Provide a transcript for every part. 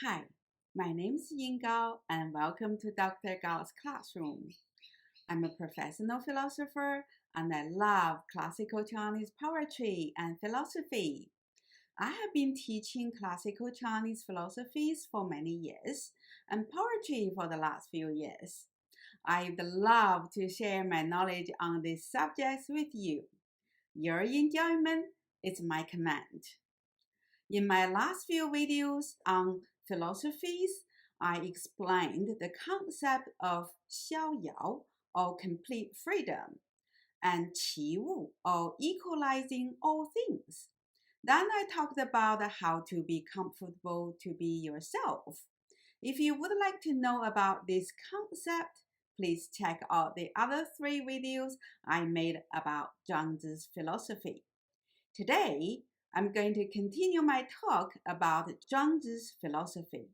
Hi, my name is Yin Gao and welcome to Dr. Gao's classroom. I'm a professional philosopher and I love classical Chinese poetry and philosophy. I have been teaching classical Chinese philosophies for many years and poetry for the last few years. I'd love to share my knowledge on these subjects with you. Your enjoyment is my command. In my last few videos on philosophies, I explained the concept of 逍遥 or complete freedom and 齐物 or equalizing all things. Then I talked about how to be comfortable to be yourself. If you would like to know about this concept, please check out the other 3 videos I made about Chuang Tzu's philosophy. Today, I'm going to continue my talk about Chuang Tzu's philosophy.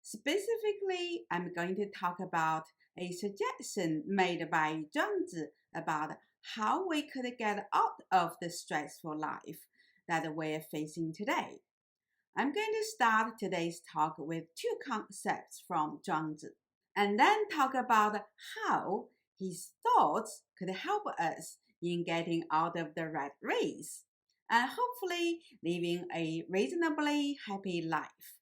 Specifically, I'm going to talk about a suggestion made by Chuang Tzu about how we could get out of the stressful life that we're facing today. I'm going to start today's talk with 2 concepts from Chuang Tzu, and then talk about how his thoughts could help us in getting out of the rat race and hopefully living a reasonably happy life.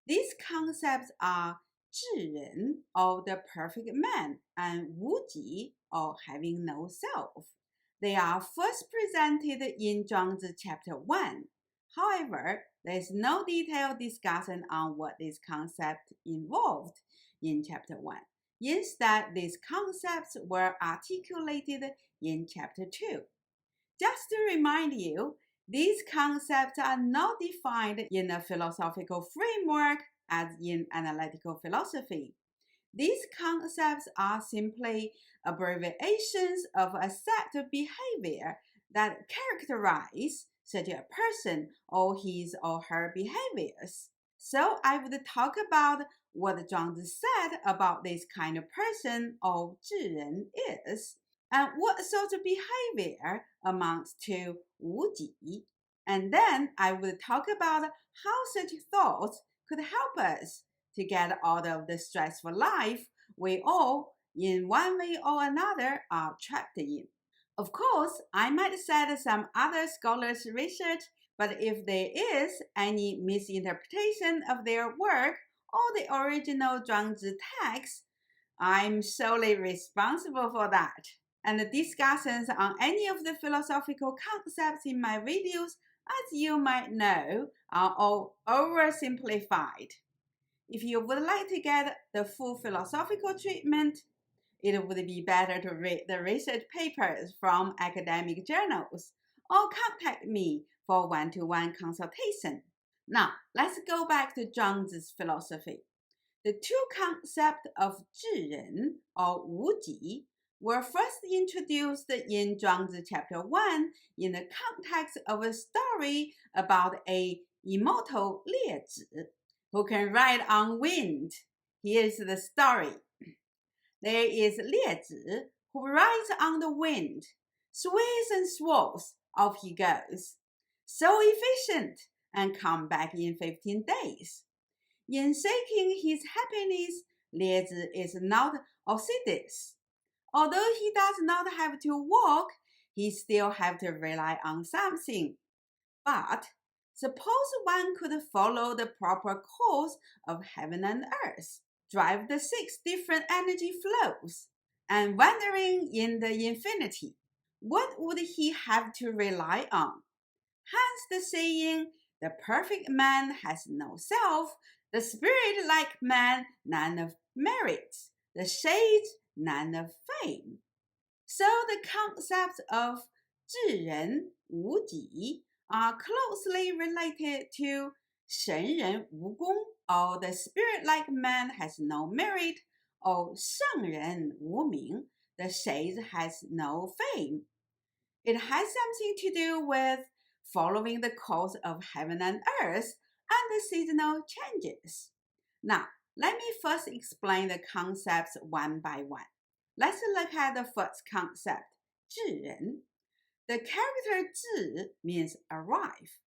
These concepts are 至人 or the perfect man and 无己 or having no self. They are first presented in Chuang Tzu chapter 1. However, there is no detailed discussion on what these concepts involved in chapter 1. Instead, these concepts were articulated in chapter 2. Just to remind you, these concepts are not defined in a philosophical framework as in analytical philosophy. These concepts are simply abbreviations of a set of behavior that characterize such a person or his or her behaviors. So I would talk about what Chuang Tzu said about this kind of person or 至人 is, and what sort of behavior amounts to 无己. And then I will talk about how such thoughts could help us to get out of the stressful life we all, in one way or another, are trapped in. Of course, I might cite some other scholars' research, but if there is any misinterpretation of their work or the original Chuang Tzu text, I'm solely responsible for that. And the discussions on any of the philosophical concepts in my videos, as you might know, are all oversimplified. If you would like to get the full philosophical treatment, it would be better to read the research papers from academic journals or contact me for one-to-one consultation. Now, let's go back to Chuang Tzu's philosophy. The 2 concepts of 至人 or 无己 were first introduced in Chuang Tzu chapter 1 in the context of a story about a immortal 列子 who can ride on wind. Here's the story. There is 列子 who rides on the wind, sways and swirls, off he goes. So efficient, and come back in 15 days. In seeking his happiness, 列子 is not assiduous. Although he does not have to walk, he still has to rely on something. But suppose one could follow the proper course of heaven and earth, drive the 6 different energy flows, and wandering in the infinity. What would he have to rely on? Hence the saying, the perfect man has no self, the spirit-like man none of merit, the sage none of fame. So the concepts of 至人无己 are closely related to 神人无功 or the spirit-like man has no merit, or 圣人无名, the sage has no fame. It has something to do with following the course of heaven and earth and the seasonal changes. Now, let me first explain the concepts one by one. Let's look at the first concept, 至人. The character 至 means arrive,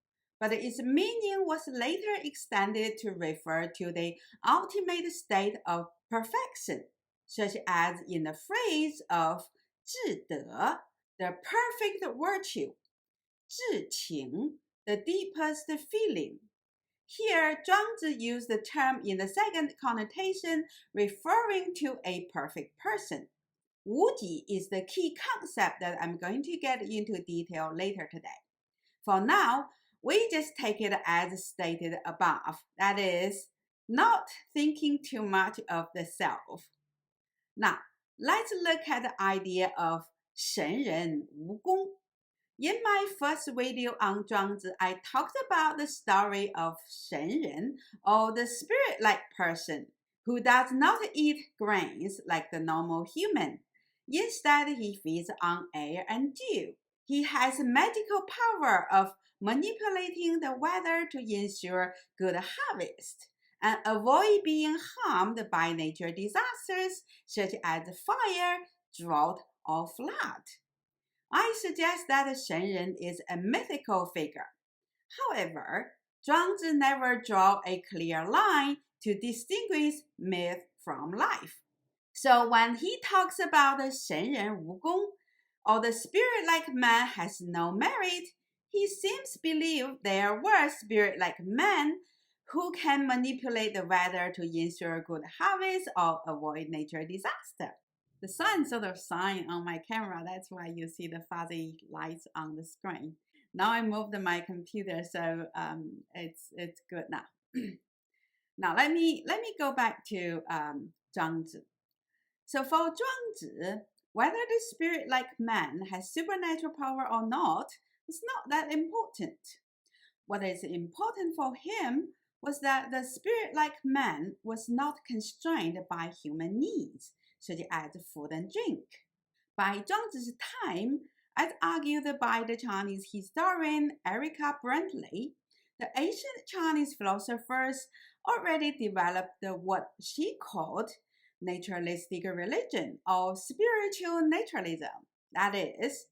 but its meaning was later extended to refer to the ultimate state of perfection, such as in the phrase of 至德, the perfect virtue, 至情, the deepest feeling. Here, Chuang Tzu used the term in the second connotation, referring to a perfect person. 无己 is the key concept that I'm going to get into detail later today. For now, we just take it as stated above, that is, not thinking too much of the self. Now, let's look at the idea of 神人无功. In my first video on Chuang Tzu, I talked about the story of 神人, or the spirit-like person, who does not eat grains like the normal human. Instead, he feeds on air and dew. He has magical power of manipulating the weather to ensure good harvest and avoid being harmed by nature disasters such as fire, drought, or flood. I suggest that Shen Ren is a mythical figure. However, Chuang Tzu never drew a clear line to distinguish myth from life. So when he talks about the 神人无功, or the spirit-like man has no merit, he seems to believe there were spirit-like men who can manipulate the weather to ensure good harvest or avoid nature disaster. The sun sort of shine on my camera, that's why you see the fuzzy lights on the screen. Now I moved my computer, so it's good now. Now let me go back to Chuang Tzu. So for Chuang Tzu, whether the spirit-like man has supernatural power or not is not that important. What is important for him was that the spirit-like man was not constrained by human needs, such as food and drink. By Chuang Tzu's time, as argued by the Chinese historian Erica Brantley, the ancient Chinese philosophers already developed what she called naturalistic religion or spiritual naturalism. That is,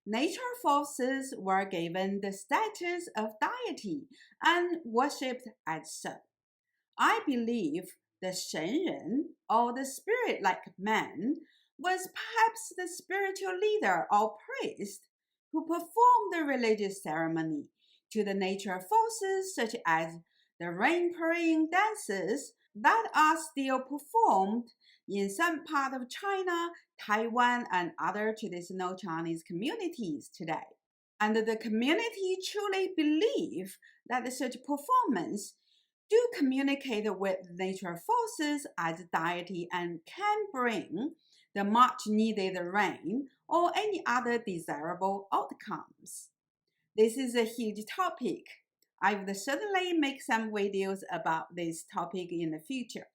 nature forces were given the status of deity and worshipped as such. I believe the 神人, or the spirit-like man, was perhaps the spiritual leader or priest who performed the religious ceremony to the nature forces such as the rain-pouring dances that are still performed in some part of China, Taiwan, and other traditional Chinese communities today. And the community truly believe that such performance do communicate with nature forces as deity and can bring the much needed rain or any other desirable outcomes. This is a huge topic. I will certainly make some videos about this topic in the future.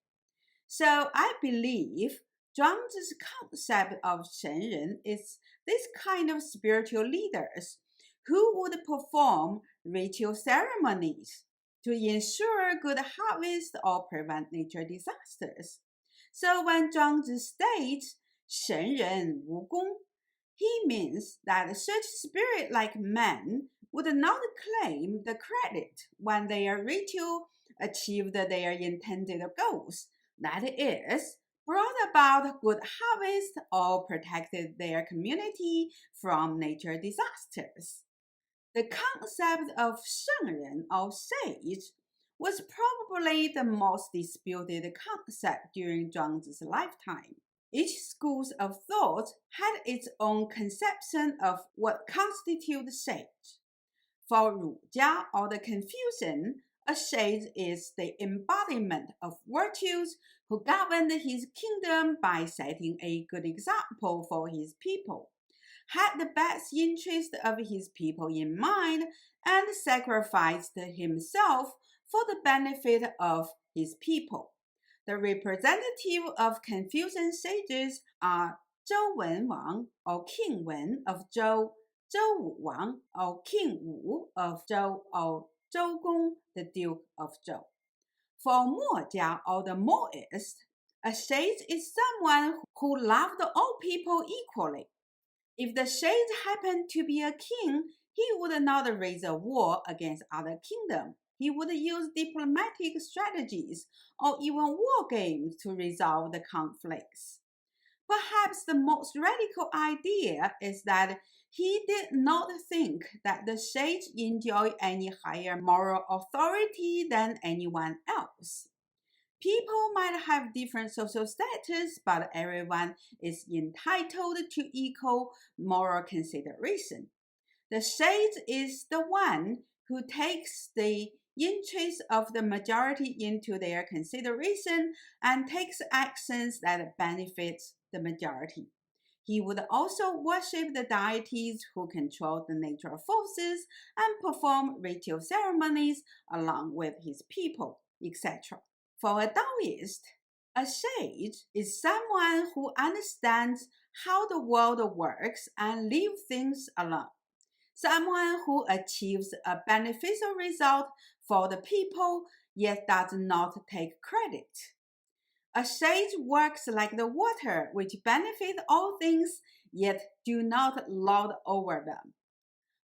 So I believe Chuang Tzu's concept of 神人 is this kind of spiritual leaders who would perform ritual ceremonies to ensure good harvest or prevent nature disasters. So when Chuang Tzu states 神人无功, he means that such spirit-like men would not claim the credit when their ritual achieved their intended goals, that is, brought about good harvest or protected their community from nature disasters. The concept of 圣人 or sage was probably the most disputed concept during Chuang Tzu's lifetime. Each school of thought had its own conception of what constitutes sage. For儒家or the Confucian, a sage is the embodiment of virtues who governed his kingdom by setting a good example for his people, had the best interest of his people in mind, and sacrificed himself for the benefit of his people. The representative of Confucian sages are 周文王 or King Wen of Zhou, 周武王 or King Wu of Zhou, or 周公, the Duke of Zhou. For 墨家 or the Moist, a sage is someone who loved all people equally. If the sage happened to be a king, He would not raise a war against other kingdoms. He would use diplomatic strategies or even war games to resolve the conflicts. Perhaps the most radical idea is that he did not think that the sage enjoyed any higher moral authority than anyone else. People might have different social status, but everyone is entitled to equal moral consideration. The sage is the one who takes the interests of the majority into their consideration and takes actions that benefit the majority. He would also worship the deities who control the natural forces and perform ritual ceremonies along with his people, etc. For a Daoist, a sage is someone who understands how the world works and leaves things alone. Someone who achieves a beneficial result for the people yet does not take credit. A sage works like the water which benefits all things yet do not lord over them.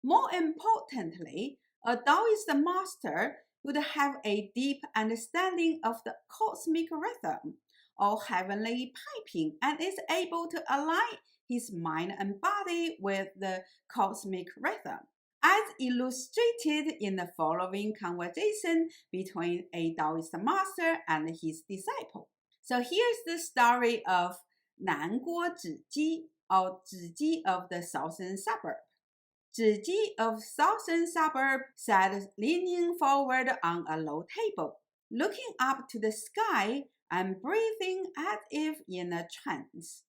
More importantly, a Daoist master would have a deep understanding of the cosmic rhythm or heavenly piping and is able to align his mind and body with the cosmic rhythm, as illustrated in the following conversation between a Daoist master and his disciple. So here's the story of 南郭子綦, or 子綦 of the southern suburb. 子綦 of southern suburb sat leaning forward on a low table, looking up to the sky and breathing as if in a trance,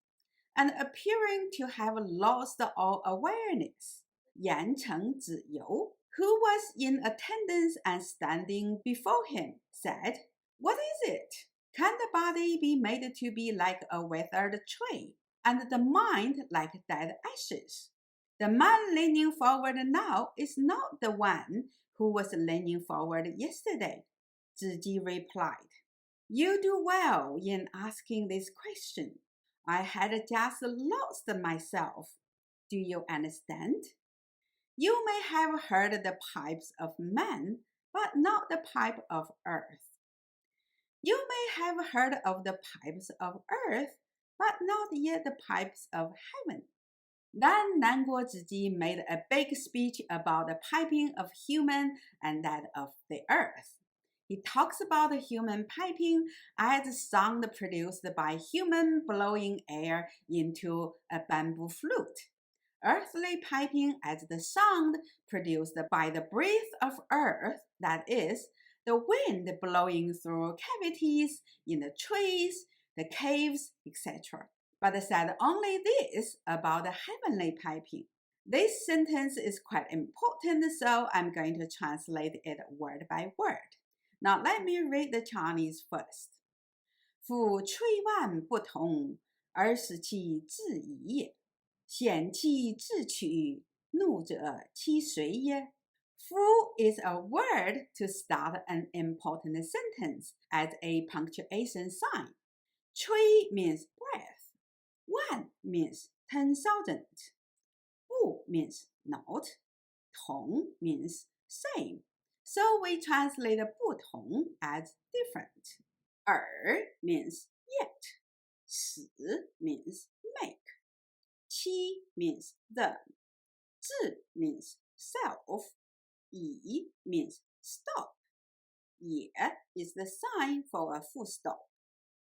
and appearing to have lost all awareness. 盐城子由, who was in attendance and standing before him, said, "What is it? Can the body be made to be like a withered tree, and the mind like dead ashes?" The man leaning forward now is not the one who was leaning forward yesterday, 子綦 replied. You do well in asking this question. I had just lost myself. Do you understand? You may have heard the pipes of man, but not the pipe of earth. You may have heard of the pipes of earth, but not yet the pipes of heaven. Then 南郭子綦 made a big speech about the piping of human and that of the earth. He talks about the human piping as sound produced by human blowing air into a bamboo flute. Earthly piping as the sound produced by the breath of earth, that is, the wind blowing through cavities in the trees, the caves, etc. But said only this about the heavenly piping. This sentence is quite important, so I'm going to translate it word by word. Now let me read the Chinese first. 夫吹万不同，而使其自已也。险其自取，怒者其随也。Fu is a word to start an important sentence as a punctuation sign. Cui means breath. Wan means 10,000. Bu means not. Tong means same. So we translate 不同 as different. Means yet. 使 means make. Qi means the. 自 means self. Yi means stop. Ye is the sign for a full stop.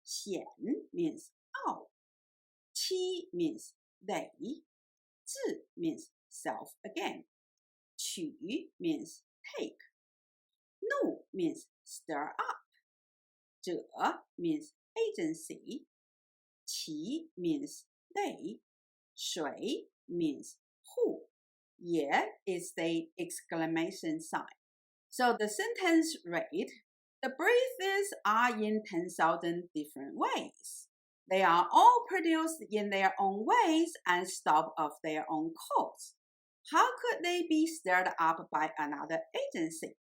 Xian means all. Qi means they. 自 means self again. Qu means take. Nu means stir up. 者 means agency. Qi means they. Shui means who. Ye is the exclamation sign. So the sentence read, the breaths are in 10,000 different ways. They are all produced in their own ways and stop of their own course. How could they be stirred up by another agency?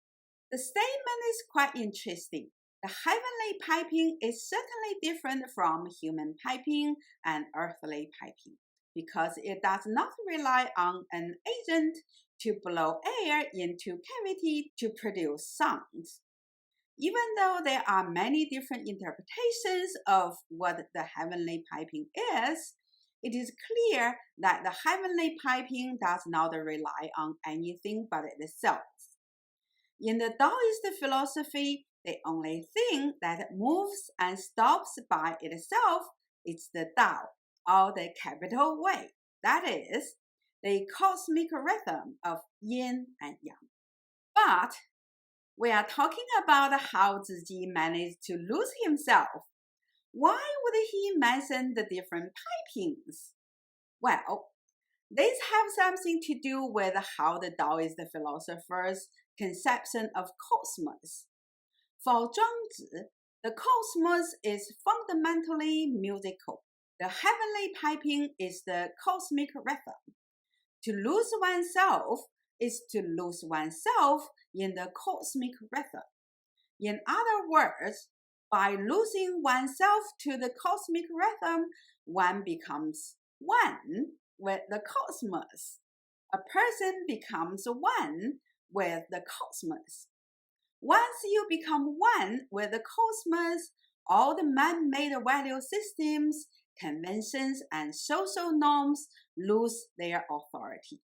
The statement is quite interesting. The heavenly piping is certainly different from human piping and earthly piping, because it does not rely on an agent to blow air into cavity to produce sounds. Even though there are many different interpretations of what the heavenly piping is, it is clear that the heavenly piping does not rely on anything but itself. In the Daoist philosophy, the only thing that moves and stops by itself is the Tao, or the capital way, that is, the cosmic rhythm of yin and yang. But we are talking about how Tzu managed to lose himself. Why would he mention the different pipings? Well, these have something to do with how the Taoist philosophers' conception of cosmos. For Chuang Tzu, the cosmos is fundamentally musical. The heavenly piping is the cosmic rhythm. To lose oneself is to lose oneself in the cosmic rhythm. In other words, by losing oneself to the cosmic rhythm, one becomes one with the cosmos. A person becomes one with the cosmos. Once you become one with the cosmos, all the man-made value systems, conventions, and social norms lose their authority.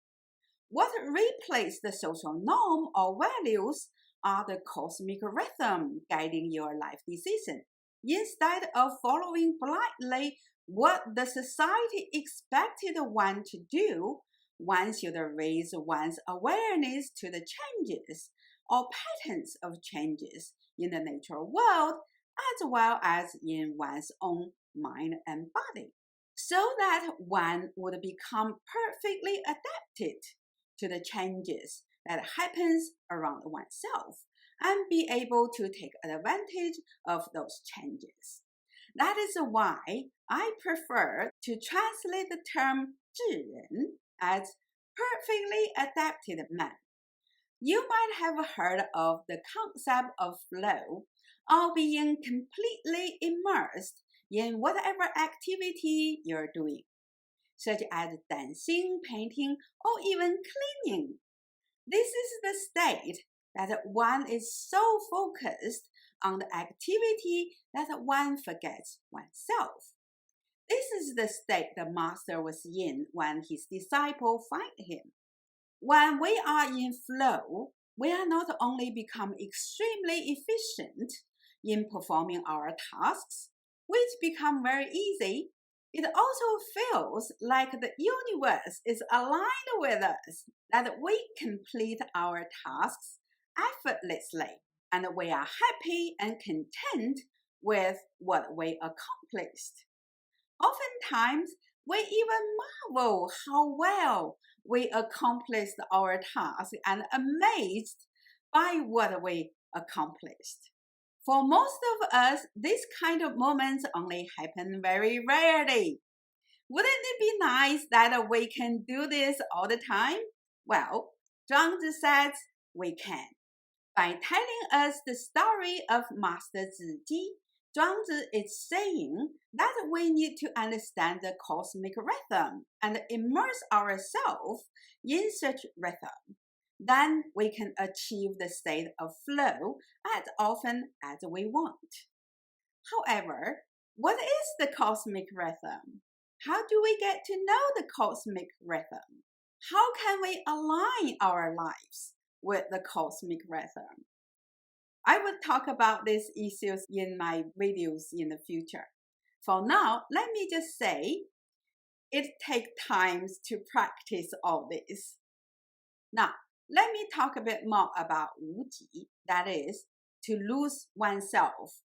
What replaces the social norm or values are the cosmic rhythm guiding your life decision. Instead of following blindly what the society expected one to do, one should raise one's awareness to the changes or patterns of changes in the natural world, as well as in one's own mind and body, so that one would become perfectly adapted to the changes that happens around oneself and be able to take advantage of those changes. That is why I prefer to translate the term 至人 as perfectly adapted man. You might have heard of the concept of flow, or being completely immersed in whatever activity you're doing, such as dancing, painting, or even cleaning. This is the state that one is so focused on the activity that one forgets oneself. This is the state the master was in when his disciple found him. When we are in flow, we are not only become extremely efficient in performing our tasks, which become very easy, it also feels like the universe is aligned with us, that we complete our tasks effortlessly, and we are happy and content with what we accomplished. Oftentimes, we even marvel how well we accomplished our task and amazed by what we accomplished. For most of us, this kind of moments only happen very rarely. Wouldn't it be nice that we can do this all the time? Well, Chuang Tzu says we can. By telling us the story of Master Tzu, Chuang Tzu is saying that we need to understand the cosmic rhythm and immerse ourselves in such rhythm. Then we can achieve the state of flow as often as we want. However, what is the cosmic rhythm? How do we get to know the cosmic rhythm? How can we align our lives with the cosmic rhythm? I will talk about these issues in my videos in the future. For now, let me just say, it takes time to practice all this. Now, let me talk a bit more about 无己, that is, to lose oneself.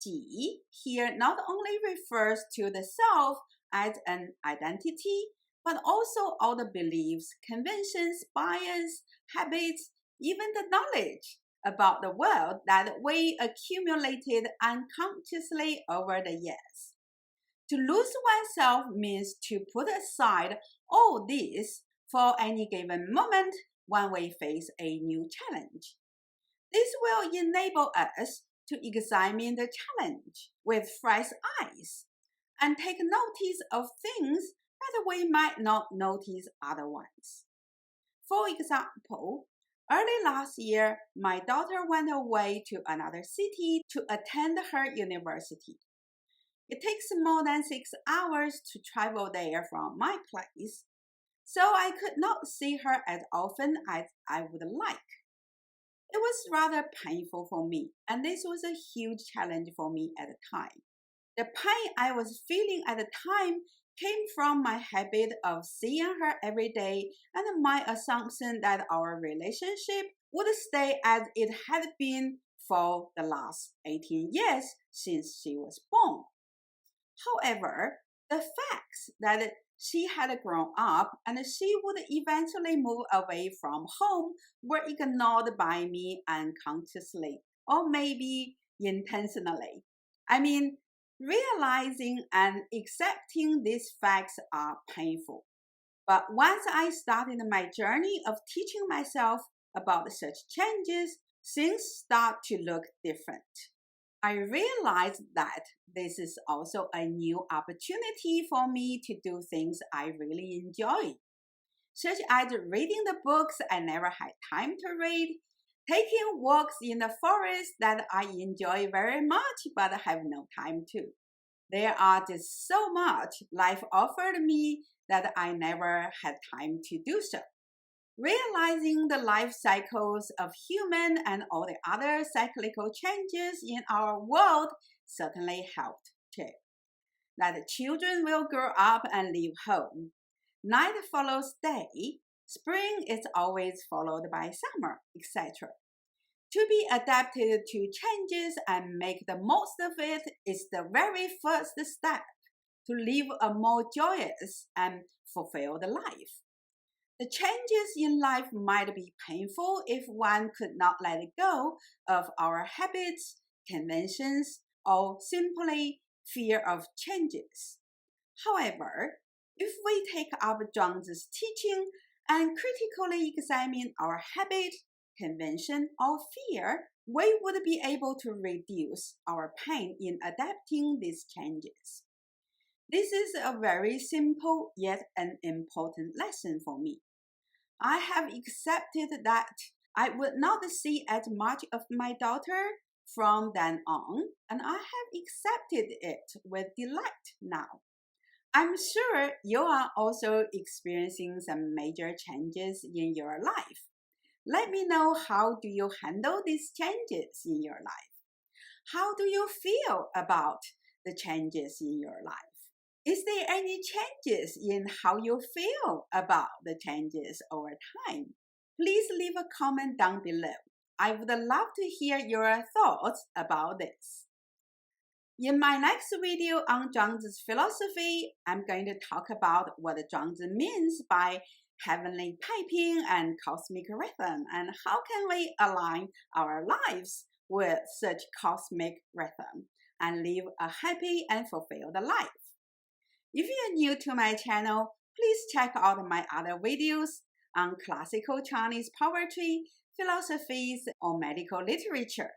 己 here not only refers to the self as an identity, but also all the beliefs, conventions, bias, habits, even the knowledge about the world that we accumulated unconsciously over the years. To lose oneself means to put aside all this for any given moment when we face a new challenge. This will enable us to examine the challenge with fresh eyes and take notice of things that we might not notice otherwise. For example, early last year, my daughter went away to another city to attend her university. It takes more than 6 hours to travel there from my place, so I could not see her as often as I would like. It was rather painful for me, and this was a huge challenge for me at the time. The pain I was feeling at the time came from my habit of seeing her every day and my assumption that our relationship would stay as it had been for the last 18 years since she was born. However, the facts that she had grown up and she would eventually move away from home were ignored by me unconsciously, or maybe intentionally. Realizing and accepting these facts are painful. But once I started my journey of teaching myself about such changes, things start to look different. I realized that this is also a new opportunity for me to do things I really enjoy, such as reading the books I never had time to read, taking walks in the forest that I enjoy very much but have no time to. There are just so much life offered me that I never had time to do so. Realizing the life cycles of human and all the other cyclical changes in our world certainly helped too. That children will grow up and leave home. Night follows day. Spring is always followed by summer, etc. To be adapted to changes and make the most of it is the very first step to live a more joyous and fulfilled life. The changes in life might be painful if one could not let go of our habits, conventions, or simply fear of changes. However, if we take up Chuang Tzu's teaching and critically examine our habit, convention, or fear, we would be able to reduce our pain in adapting these changes. This is a very simple yet an important lesson for me. I have accepted that I would not see as much of my daughter from then on, and I have accepted it with delight now. I'm sure you are also experiencing some major changes in your life. Let me know, how do you handle these changes in your life? How do you feel about the changes in your life? Is there any changes in how you feel about the changes over time? Please leave a comment down below. I would love to hear your thoughts about this. In my next video on Chuang Tzu's philosophy, I'm going to talk about what Chuang Tzu means by heavenly piping and cosmic rhythm, and how can we align our lives with such cosmic rhythm and live a happy and fulfilled life. If you're new to my channel, please check out my other videos on classical Chinese poetry, philosophies, or medical literature.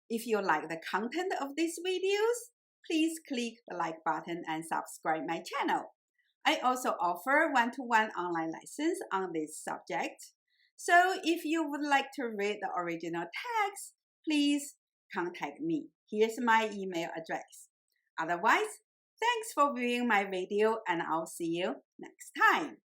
If you like the content of these videos, please click the like button and subscribe my channel. I also offer one-to-one online lessons on this subject. So if you would like to read the original text, please contact me. Here's my email address. Otherwise, thanks for viewing my video, and I'll see you next time.